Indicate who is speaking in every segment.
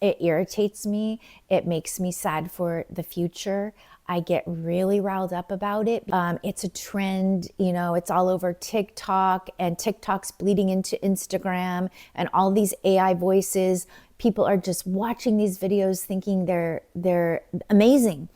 Speaker 1: It irritates me. It makes me sad for the future. I get really riled up about it. It's a trend, it's all over TikTok, and TikTok's bleeding into Instagram, and all these AI voices. People are just watching these videos thinking they're amazing.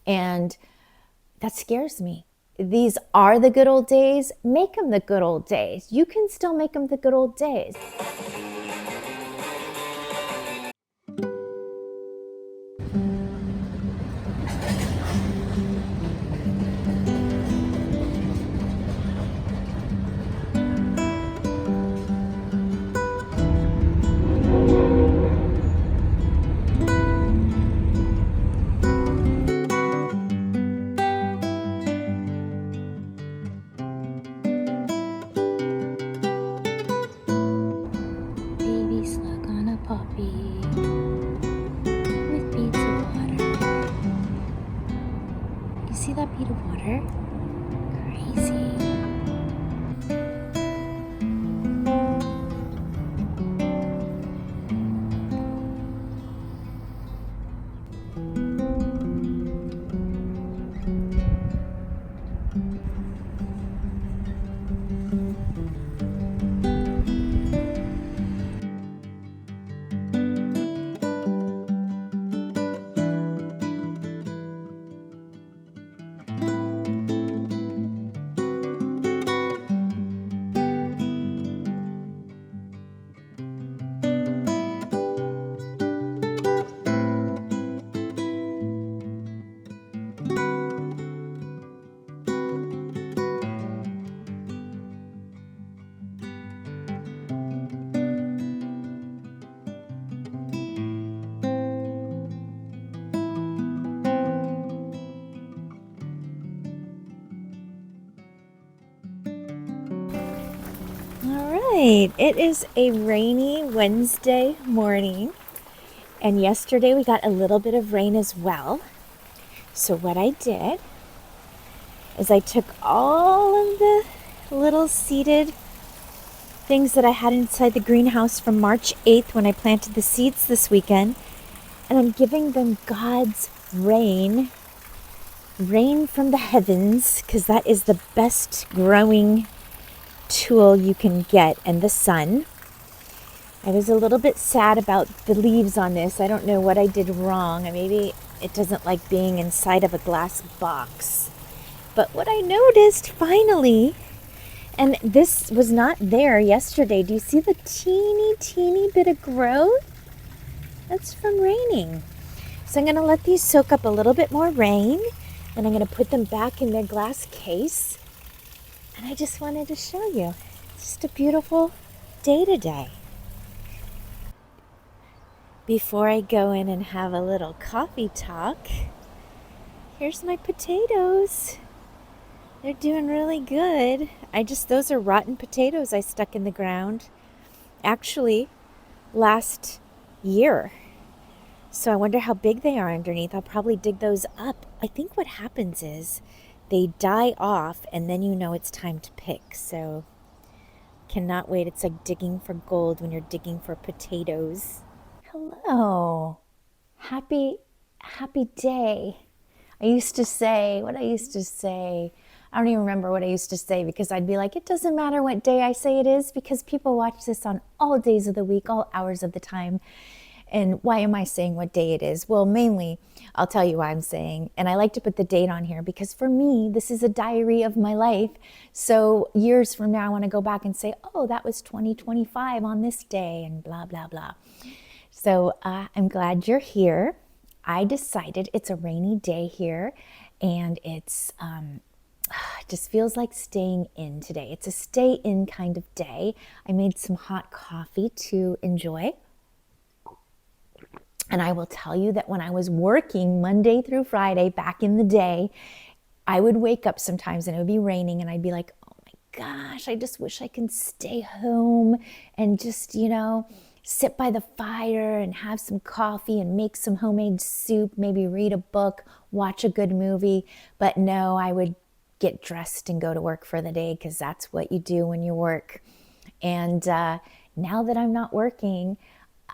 Speaker 1: And that scares me. These are the good old days. Make them the good old days. You can still make them the good old days. Baby slug on a poppy with beads of water. You see that bead of water? Crazy. All right, it is a rainy Wednesday morning, and yesterday we got a little bit of rain as well. So what I did is I took all of the little seeded things that I had inside the greenhouse from March 8th when I planted the seeds this weekend, and I'm giving them God's rain from the heavens, because that is the best growing tool you can get, and the sun. I was a little bit sad about the leaves on this. I don't know what I did wrong. Maybe it doesn't like being inside of a glass box. But what I noticed finally, and this was not there yesterday, do you see the teeny bit of growth? That's from raining. So I'm going to let these soak up a little bit more rain, and I'm going to put them back in their glass case. And I just wanted to show you. It's just a beautiful day today. Before I go in and have a little coffee talk, here's my potatoes. They're doing really good. Those are rotten potatoes I stuck in the ground, actually, last year. So I wonder how big they are underneath. I'll probably dig those up. I think what happens is they die off, and then it's time to pick. So cannot wait. It's like digging for gold when you're digging for potatoes. Hello. Happy day. I used to say, I don't even remember what I used to say, because I'd be like, it doesn't matter what day I say it is, because people watch this on all days of the week, all hours of the time. And why am I saying what day it is? Well, mainly, I'll tell you why I'm saying, and I like to put the date on here because for me, this is a diary of my life. So years from now, I want to go back and say, oh, that was 2025 on this day, and blah, blah, blah. So I'm glad you're here. I decided it's a rainy day here, and it's just feels like staying in today. It's a stay in kind of day. I made some hot coffee to enjoy. And I will tell you that when I was working Monday through Friday back in the day, I would wake up sometimes and it would be raining, and I'd be like, oh my gosh, I just wish I could stay home and just, sit by the fire and have some coffee and make some homemade soup, maybe read a book, watch a good movie. But no, I would get dressed and go to work for the day, because that's what you do when you work. And now that I'm not working,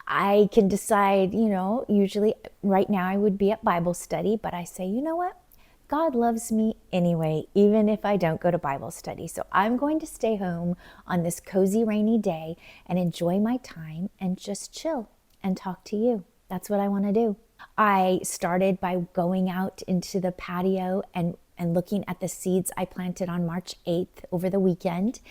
Speaker 1: I can decide, usually right now I would be at Bible study, but I say, you know what? God loves me anyway, even if I don't go to Bible study. So I'm going to stay home on this cozy rainy day and enjoy my time and just chill and talk to you. That's what I want to do. I started by going out into the patio and looking at the seeds I planted on March 8th over the weekend.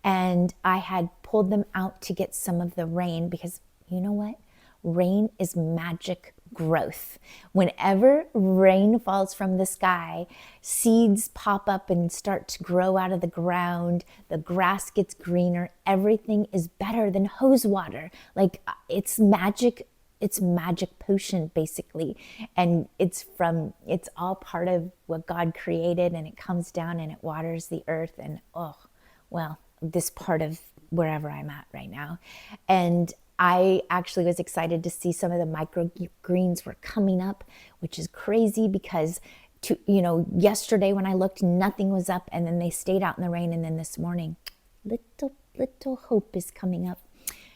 Speaker 1: And I had pulled them out to get some of the rain because you know what? Rain is magic growth. Whenever rain falls from the sky, seeds pop up and start to grow out of the ground. The grass gets greener. Everything is better than hose water. Like it's magic. It's magic potion basically. And it's all part of what God created, and it comes down and it waters the earth. And this part of wherever I'm at right now. And I actually was excited to see some of the microgreens were coming up, which is crazy because yesterday when I looked, nothing was up, and then they stayed out in the rain, and then this morning, little hope is coming up.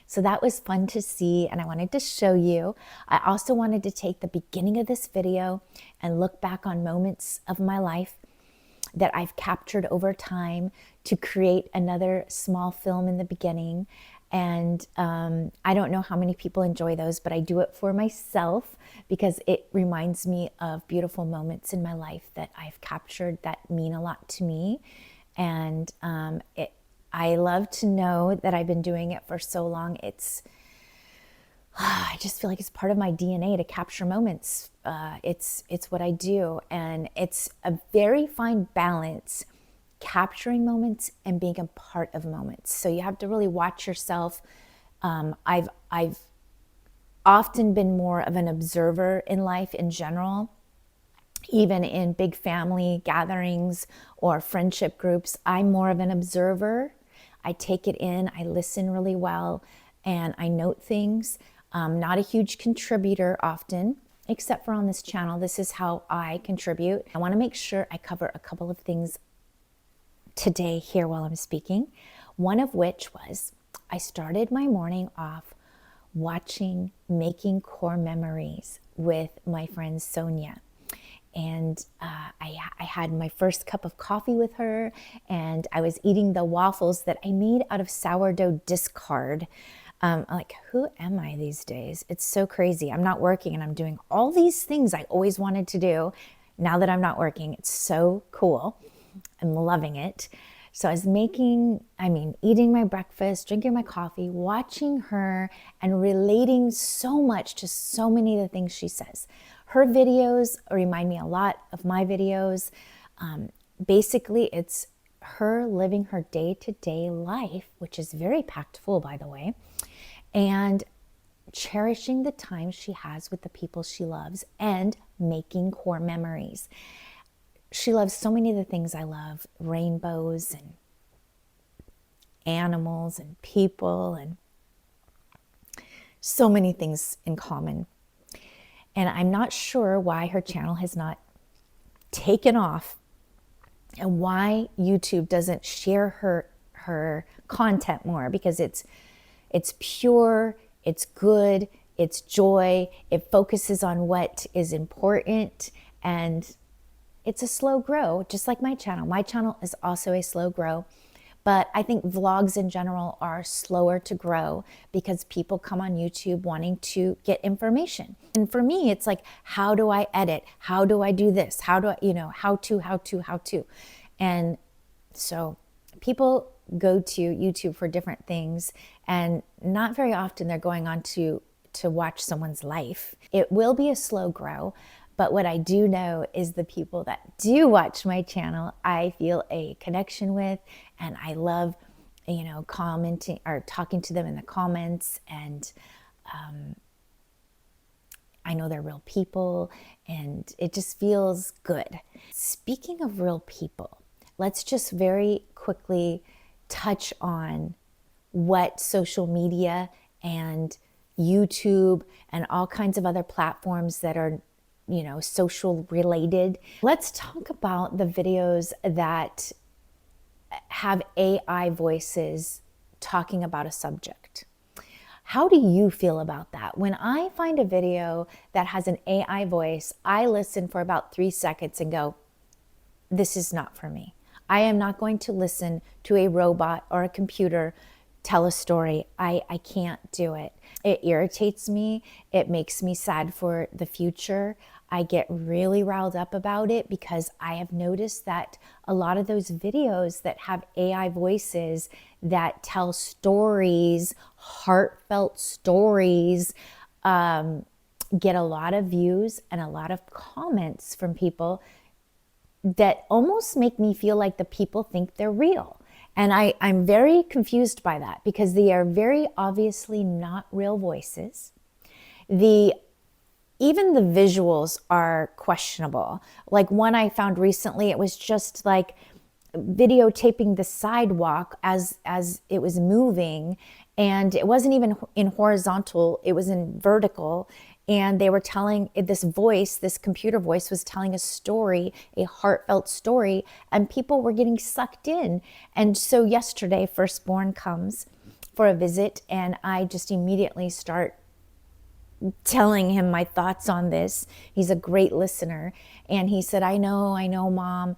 Speaker 1: So that was fun to see, and I wanted to show you. I also wanted to take the beginning of this video and look back on moments of my life that I've captured over time to create another small film in the beginning. And I don't know how many people enjoy those, but I do it for myself because it reminds me of beautiful moments in my life that I've captured that mean a lot to me. And I love to know that I've been doing it for so long. I just feel like it's part of my DNA to capture moments. It's what I do, and it's a very fine balance, capturing moments and being a part of moments. So you have to really watch yourself. I've often been more of an observer in life in general. Even in big family gatherings or friendship groups, I'm more of an observer. I take it in, I listen really well, and I note things. Not a huge contributor often, except for on this channel. This is how I contribute. I want to make sure I cover a couple of things today here while I'm speaking. One of which was I started my morning off watching Making Core Memories with my friend Sonya. And I had my first cup of coffee with her, and I was eating the waffles that I made out of sourdough discard. I'm like, who am I these days? It's so crazy. I'm not working and I'm doing all these things I always wanted to do. Now that I'm not working, it's so cool. I'm loving it. So I was eating my breakfast, drinking my coffee, watching her, and relating so much to so many of the things she says. Her videos remind me a lot of my videos. Basically, it's her living her day-to-day life, which is very packed full, by the way, and cherishing the time she has with the people she loves and making core memories. She loves so many of the things I love: rainbows and animals and people, and so many things in common. And I'm not sure why her channel has not taken off and why YouTube doesn't share her content more, because it's pure, it's good, it's joy, it focuses on what is important, and it's a slow grow, just like my channel. My channel is also a slow grow, but I think vlogs in general are slower to grow because people come on YouTube wanting to get information. And for me, it's like, how do I edit? How do I do this? How do I, how to. And so people go to YouTube for different things, and not very often they're going on to watch someone's life. It will be a slow grow, but what I do know is the people that do watch my channel, I feel a connection with, and I love, commenting or talking to them in the comments, and I know they're real people, and it just feels good. Speaking of real people, let's just very quickly touch on what social media and YouTube and all kinds of other platforms that are, social related. Let's talk about the videos that have AI voices talking about a subject. How do you feel about that? When I find a video that has an AI voice, I listen for about 3 seconds and go, this is not for me. I am not going to listen to a robot or a computer tell a story. I can't do it. It irritates me. It makes me sad for the future. I get really riled up about it because I have noticed that a lot of those videos that have AI voices that tell stories, heartfelt stories, get a lot of views and a lot of comments from people that almost make me feel like the people think they're real. And I'm very confused by that because they are very obviously not real voices. Even the visuals are questionable. Like one I found recently, it was just like videotaping the sidewalk as it was moving, and it wasn't even in horizontal, it was in vertical, and they were telling this voice, this computer voice was telling a story, a heartfelt story, and people were getting sucked in. And so yesterday, firstborn comes for a visit, and I just immediately start telling him my thoughts on this. He's a great listener. And he said, I know, Mom.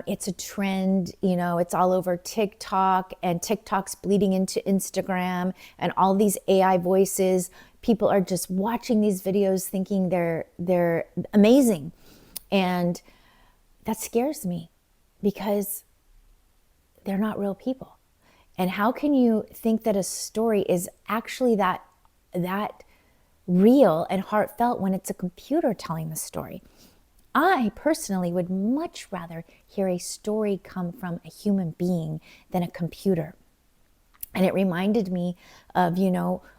Speaker 1: It's a trend, it's all over TikTok, and TikTok's bleeding into Instagram, and all these AI voices. People are just watching these videos thinking they're amazing. And that scares me because they're not real people. And how can you think that a story is actually that real and heartfelt when it's a computer telling the story? I personally would much rather hear a story come from a human being than a computer. And it reminded me of,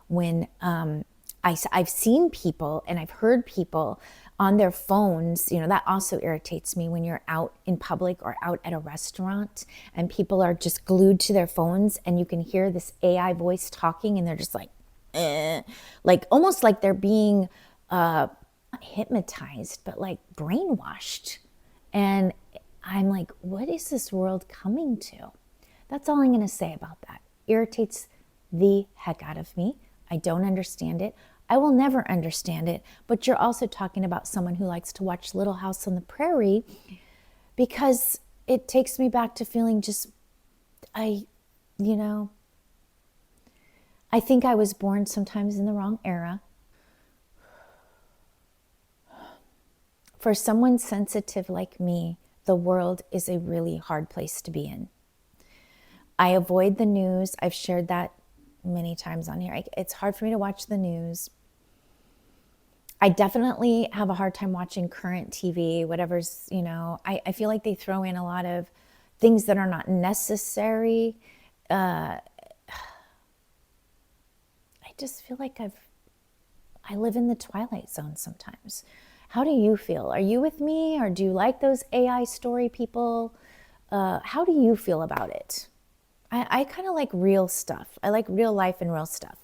Speaker 1: when I've seen people and I've heard people on their phones, that also irritates me when you're out in public or out at a restaurant and people are just glued to their phones and you can hear this AI voice talking and they're just like, like almost like they're being not hypnotized, but like brainwashed. And I'm like, what is this world coming to? That's all I'm going to say about that. Irritates the heck out of me. I don't understand it. I will never understand it. But you're also talking about someone who likes to watch Little House on the Prairie because it takes me back to feeling just, I think I was born sometimes in the wrong era. For someone sensitive like me, the world is a really hard place to be in. I avoid the news. I've shared that many times on here. It's hard for me to watch the news. I definitely have a hard time watching current TV, whatever's, I feel like they throw in a lot of things that are not necessary. I just feel like I live in the twilight zone sometimes. How do you feel? Are you with me, or do you like those AI story people? How do you feel about it? I kind of like real stuff. I like real life and real stuff.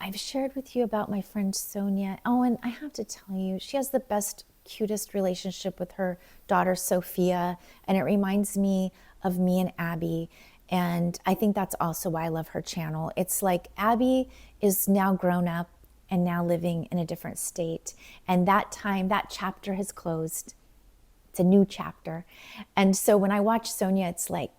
Speaker 1: I've shared with you about my friend Sonya. Oh, and I have to tell you, she has the best, cutest relationship with her daughter Sofia, and it reminds me of me and Abby. And I think that's also why I love her channel. It's like Abby is now grown up and now living in a different state. And that chapter has closed. It's a new chapter. And so when I watch Sonya, it's like,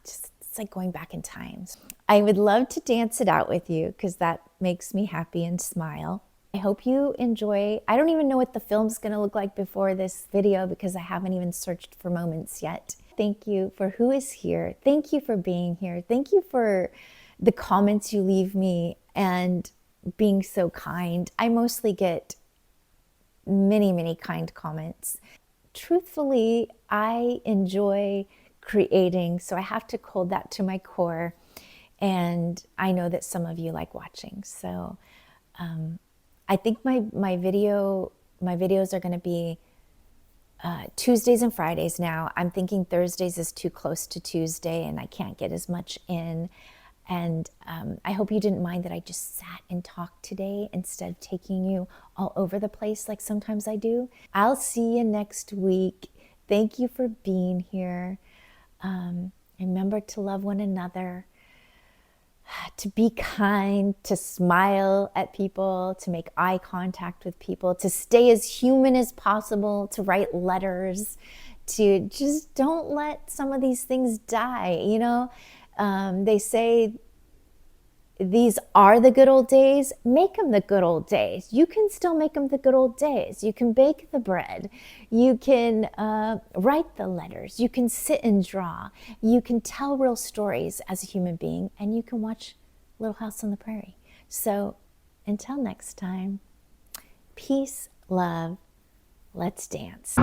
Speaker 1: it's like going back in time. I would love to dance it out with you because that makes me happy and smile. I hope you enjoy. I don't even know what the film's going to look like before this video because I haven't even searched for moments yet. Thank you for who is here. Thank you for being here. Thank you for the comments you leave me and being so kind. I mostly get many, many kind comments. Truthfully, I enjoy creating, so I have to hold that to my core. And I know that some of you like watching. So I think my videos are going to be Tuesdays and Fridays now. I'm thinking Thursdays is too close to Tuesday and I can't get as much in. And I hope you didn't mind that I just sat and talked today instead of taking you all over the place like sometimes I do. I'll see you next week. Thank you for being here. Remember to love one another. to be kind, to smile at people, to make eye contact with people, to stay as human as possible, to write letters, to just don't let some of these things die. You know, they say these are the good old days. Make them the good old days. You can still make them the good old days. You can bake the bread. You can write the letters. You can sit and draw. You can tell real stories as a human being, and you can watch Little House on the Prairie. So until next time, peace, love, let's dance.